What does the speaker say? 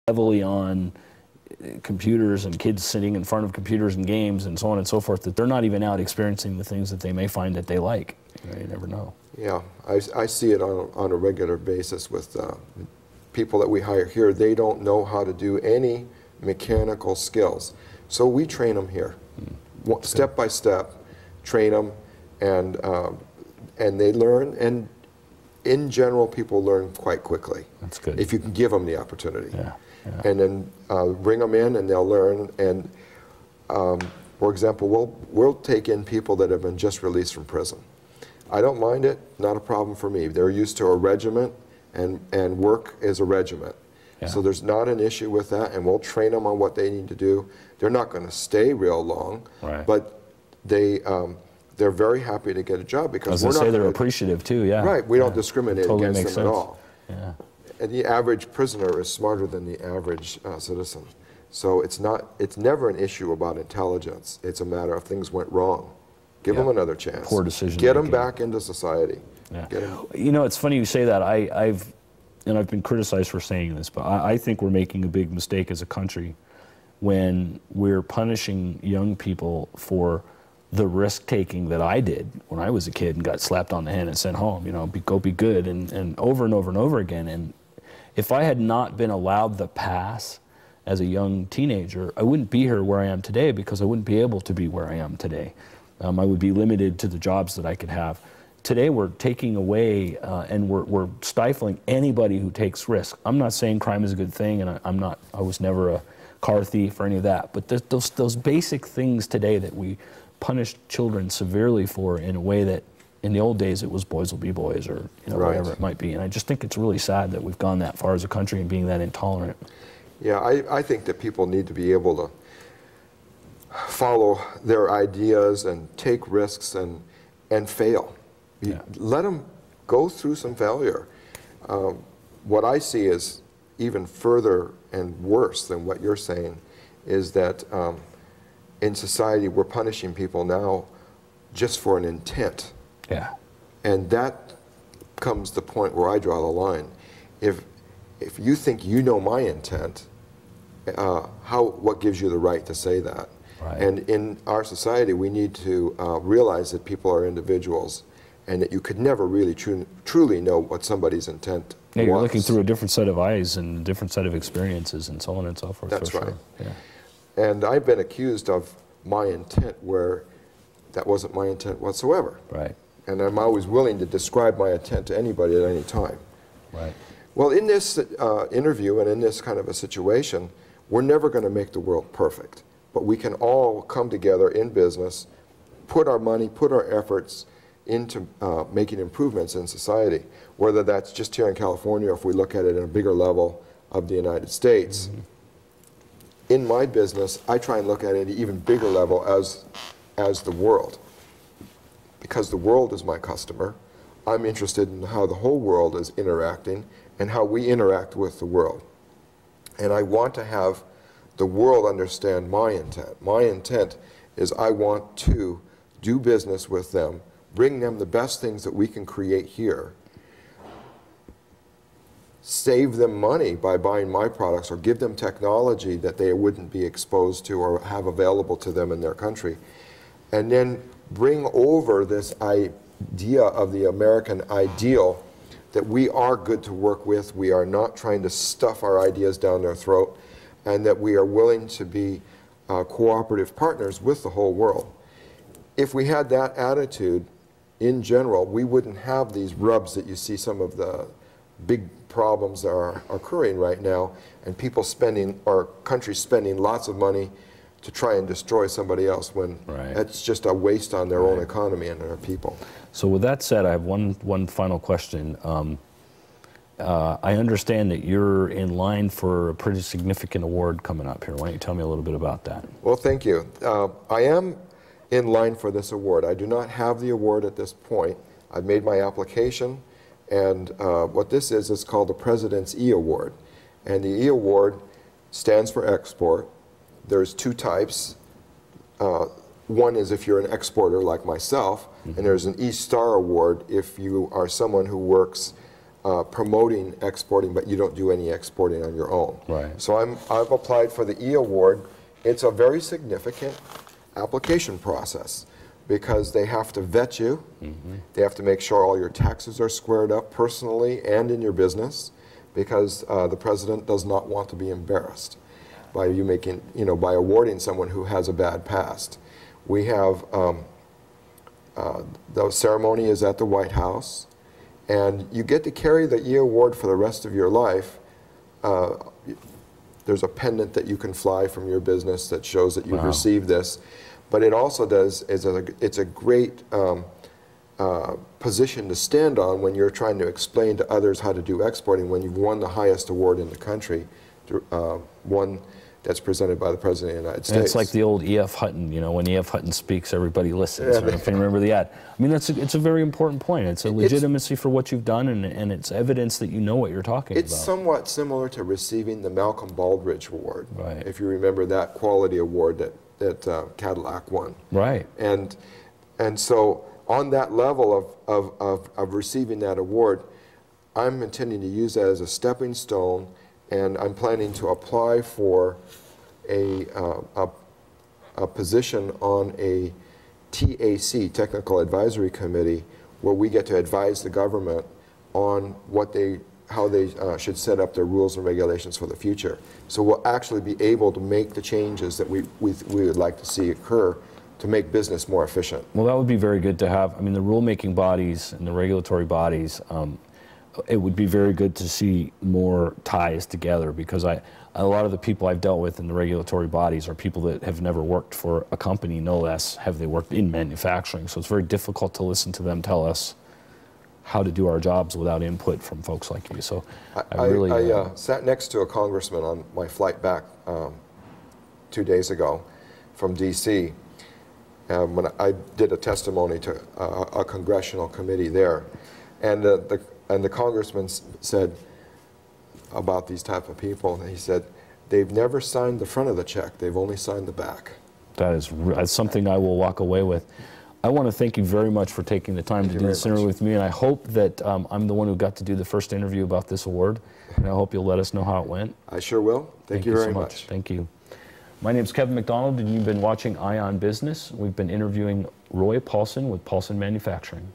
heavily on computers and kids sitting in front of computers and games and so on and so forth, that they're not even out experiencing the things that they may find that they like. You never know. Yeah, I see it on a regular basis with people that we hire here. They don't know how to do any mechanical skills. So we train them here, step by step, train them, and they learn. And in general, people learn quite quickly. That's good. If you can give them the opportunity. Yeah. Yeah. And then bring them in and they'll learn. And for example, we'll take in people that have been just released from prison. I don't mind it, not a problem for me. They're used to a regiment and work is a regiment. Yeah. So there's not an issue with that, and we'll train them on what they need to do. They're not going to stay real long, right, but they're very happy to get a job because we're not. They're appreciative too, yeah. Right, we don't discriminate against them at all. Yeah. And the average prisoner is smarter than the average citizen. So it's never an issue about intelligence. It's a matter of things went wrong. Give them another chance. Poor decision. Get them back into society. Yeah. You know, it's funny you say that. I've been criticized for saying this, but I think we're making a big mistake as a country when we're punishing young people for the risk-taking that I did when I was a kid and got slapped on the hand and sent home, you know, go be good, and over and over and over again. And if I had not been allowed the pass as a young teenager, I wouldn't be here where I am today, because I wouldn't be able to be where I am today. I would be limited to the jobs that I could have. Today we're taking away and we're stifling anybody who takes risk. I'm not saying crime is a good thing, and I was never a car thief or any of that, but those basic things today that we punish children severely for, in a way that in the old days it was boys will be boys, or whatever it might be. And I just think it's really sad that we've gone that far as a country and being that intolerant. Yeah, I think that people need to be able to follow their ideas and take risks and fail. Yeah. Let them go through some failure. What I see is even further and worse than what you're saying is that in society we're punishing people now just for an intent. Yeah. And that comes the point where I draw the line. If you think you know my intent, what gives you the right to say that? Right. And in our society, we need to realize that people are individuals, and that you could never really truly know what somebody's intent was. You're looking through a different set of eyes and a different set of experiences and so on and so forth. That's right. Sure. Yeah. And I've been accused of my intent where that wasn't my intent whatsoever. Right. And I'm always willing to describe my intent to anybody at any time. Right. Well, in this interview and in this kind of a situation, we're never going to make the world perfect. But we can all come together in business, put our money, put our efforts into making improvements in society, whether that's just here in California or if we look at it at a bigger level of the United States. Mm-hmm. In my business, I try and look at it at an even bigger level as the world. Because the world is my customer, I'm interested in how the whole world is interacting and how we interact with the world. And I want to have the world understand my intent. My intent is I want to do business with them, bring them the best things that we can create here, save them money by buying my products, or give them technology that they wouldn't be exposed to or have available to them in their country, and then bring over this idea of the American ideal that we are good to work with, we are not trying to stuff our ideas down their throat, and that we are willing to be cooperative partners with the whole world. If we had that attitude, in general, we wouldn't have these rubs that you see, some of the big problems that are occurring right now, and people spending, or countries spending lots of money to try and destroy somebody else, when that's just a waste on their own economy and their people. So with that said, I have one final question. I understand that you're in line for a pretty significant award coming up here. Why don't you tell me a little bit about that? Well, thank you. I am in line for this award. I do not have the award at this point. I've made my application, and what this is called the President's E Award. And the E Award stands for export. There's two types. One is if you're an exporter like myself, and there's an E-Star Award if you are someone who works promoting exporting, but you don't do any exporting on your own. Right. So I've applied for the E award. It's a very significant application process because they have to vet you. They have to make sure all your taxes are squared up personally and in your business, because the president does not want to be embarrassed by you making, by awarding someone who has a bad past. We have, the ceremony is at the White House, and you get to carry the E award for the rest of your life. There's a pendant that you can fly from your business that shows that you've received this. But it also it's a great position to stand on when you're trying to explain to others how to do exporting, when you've won the highest award in the country, one that's presented by the President of the United States. And it's like the old E.F. Hutton, when E.F. Hutton speaks, everybody listens. I don't know if you remember the ad. I mean, it's a very important point. It's a legitimacy for what you've done, and it's evidence that you know what you're talking about. It's somewhat similar to receiving the Malcolm Baldrige Award, right, if you remember that quality award that Cadillac won. Right. And so on that level of receiving that award, I'm intending to use that as a stepping stone, and I'm planning to apply for a position on a TAC, Technical Advisory Committee, where we get to advise the government on how they should set up their rules and regulations for the future. So we'll actually be able to make the changes that we would like to see occur to make business more efficient. Well, that would be very good to have. I mean, the rulemaking bodies and the regulatory bodies, it would be very good to see more ties together, because a lot of the people I've dealt with in the regulatory bodies are people that have never worked for a company, no less have they worked in manufacturing. So it's very difficult to listen to them tell us how to do our jobs without input from folks like you. So I sat next to a congressman on my flight back 2 days ago from D.C. When I did a testimony to a congressional committee there, and the congressman said about these type of people, and he said, they've never signed the front of the check, they've only signed the back. That's something I will walk away with. I want to thank you very much for taking the time to do this interview with me, and I hope that I'm the one who got to do the first interview about this award, and I hope you'll let us know how it went. I sure will. Thank you very much. Thank you. My name is Kevin McDonald, and you've been watching Eye on Business. We've been interviewing Roy Paulson with Paulson Manufacturing.